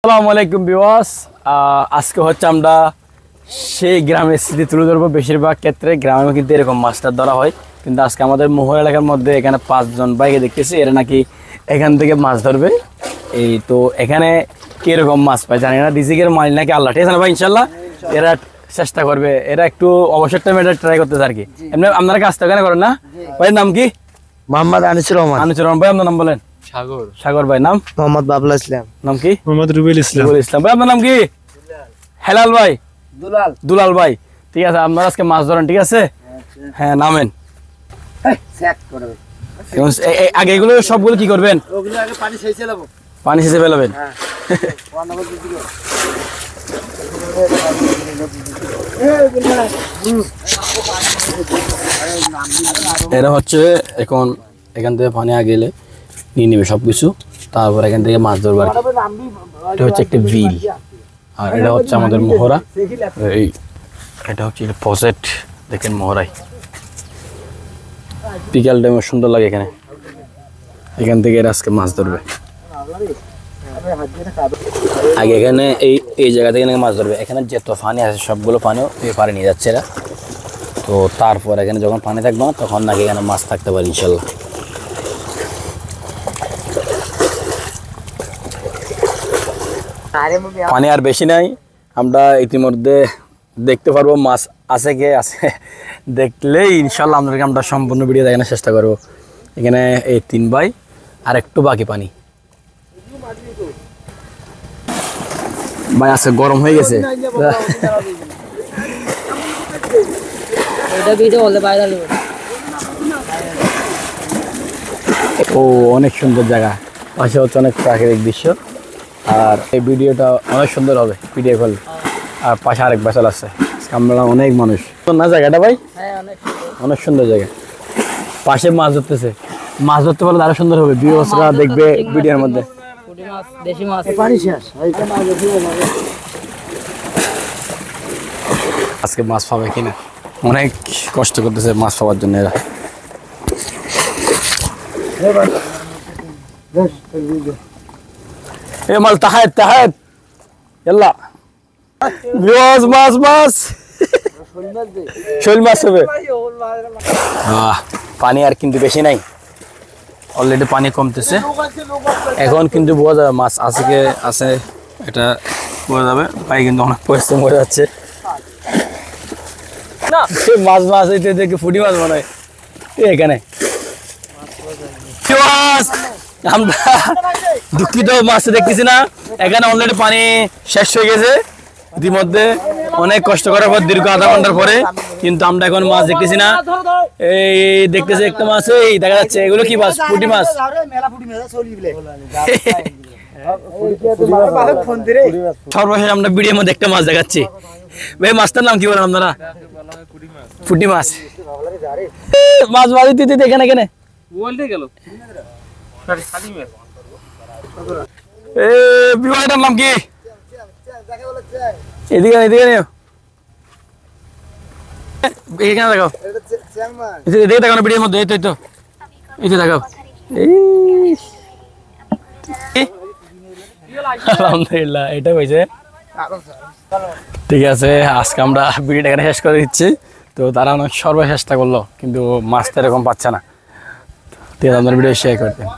আসসালামু আলাইকুম ভিউয়ার্স, আজকে হচ্ছে আমরা সেই গ্রামের স্মৃতি তুলে ধরবো। বেশিরভাগ ক্ষেত্রে গ্রামে কিন্তু এরকম মাছটা ধরা হয়, কিন্তু আজকে আমাদের মোহর এলাকার মধ্যে এখানে 5 জন ভাইকে দেখতেছি, এরা নাকি এখান থেকে মাছ ধরবে। এই তো এখানে কিরকম মাছ পায় জানি না, রিজিকের মালিক নাকি আল্লাহ, ঠিক আছে না ভাই? ইনশাল্লাহ এরা চেষ্টা করবে, এরা একটু অবসর টাইমে এটা ট্রাই করতেছে আর কি। এমনি আপনারা কাজটা এখানে করেন না? ভাইয়ের নাম কি? মোহাম্মদ আনিসুর রহমান। আনিসুর রহমান ভাই, আপনার নাম বলেন? সাগর। সাগর ভাই। নাম? মোহাম্মদ বাবুল ইসলাম। নাম কি? মোহাম্মদ রুবেল ইসলাম। রুবেল ইসলাম ভাই। আপনার নাম কি? হেলাল ভাই। দুলাল ভাই। ঠিক আছে, আপনারা আজকে মাছ ধরেন, ঠিক আছে? হ্যাঁ, নামেন। আগে এগুলো সবগুলো কি করবেন? পানি সেচে ফেলাবেন। এরা হচ্ছে এখন এখান থেকে পানি আগে এলে নিয়ে নেবে সবকিছু, তারপর এখান থেকে মাছ ধরবার। এটা হচ্ছে একটা বিল, আর এটা হচ্ছে আমাদের মোহরা। এই এটা হচ্ছে পজেট, দেখেন মোহরাই। বিকাল টাইমে সুন্দর লাগে এখানে, এখান থেকে এরা আজকে মাছ ধরবে। আগে এখানে এই জায়গা থেকে মাছ ধরবে, এখানে যত পানি আছে সবগুলো পানিও এই পারে নিয়ে যাচ্ছে এরা। তো তারপর এখানে যখন পানি থাকবে না তখন নাকি এখানে মাছ থাকতে পারে ইনশাল্লাহ। পানি আর বেশি নাই, আমরা ইতিমধ্যে দেখতে পারবো মাছ আছে কে আছে। দেখলেই ইনশাল্লাহ আপনাদেরকে আমরা সম্পূর্ণ ভিডিও দেখানোর চেষ্টা করবো। এখানে এই 3 ভাই, আর একটু বাকি পানি ভাই আছে, গরম হয়ে গেছে। ও অনেক সুন্দর জায়গা, পাশে হচ্ছে অনেক প্রাকৃতিক দৃশ্য, আর এই ভিডিওটা অনেক সুন্দর হবে ভিডিও কল। আর পাশে আরেক বাসাল আছে, আমরা অনেক মানুষ না জায়গাটা ভাই, অনেক সুন্দর জায়গা। পাশে মাছ ধরতেছে, মাছ ধরতে পারলে আরো সুন্দর হবে, ভিউয়ার্সরা দেখবে ভিডিওর মধ্যে। আজকে মাছ পাবে কিনা, অনেক কষ্ট করতেছে মাছ পাওয়ার জন্য এরা। মাল তাহাত তাহাত এল্লা ভিউয়ার্স, মাছ মাছ শোল মাছ হবে। পানি আর কিন্তু বেশি নাই, অলরেডি পানি কমতেছে। এখন কিন্তু বোঝা যাবে মাছ আছে কে আছে, এটা বোঝা যাবে। ভাই কিন্তু অনেক পরিশ্রম হয়ে যাচ্ছে। মাছ মাছ এটা দেখে ফুটি মাছ মনে হয় এখানে। আমরা দুঃখিত, মাছ দেখতেছি না, এখানে অলরেডি পানি শেষ হয়ে গেছে ইতিমধ্যে। অনেক কষ্ট করার পর দীর্ঘ আধা ঘন্টার পরে কিন্তু আমরা এখন মাছ দেখতেছি না। এই দেখতেছি একটা মাছ, এই দেখা যাচ্ছে। এগুলো কি মাছ? পুঁটি মাছ। সর্বশেষ আমরা ভিডিওর মধ্যে একটা মাছ দেখাচ্ছি। ভাই মাছটার নাম কি বলেন আপনারা? পুঁটি মাছ। মাছ মাছ দিতে এখানে এখানে বিবাহটার নাম কি? এদিকে এদিকে এখানে দেখাও, এদিকে দেখাও না ভিডিওর মধ্যে। এই তো এই তো দেখাও। আলহামদুলিল্লাহ, এটা হয়েছে। ঠিক আছে, আজকে আমরা ভিডিওটা এখানে শেষ করে দিচ্ছি। তো তারা অনেক সর্ব চেষ্টা করলো, কিন্তু মাছটা এরকম পাচ্ছে না। ঠিক আছে, আপনার ভিডিও শেয়ার করতেন।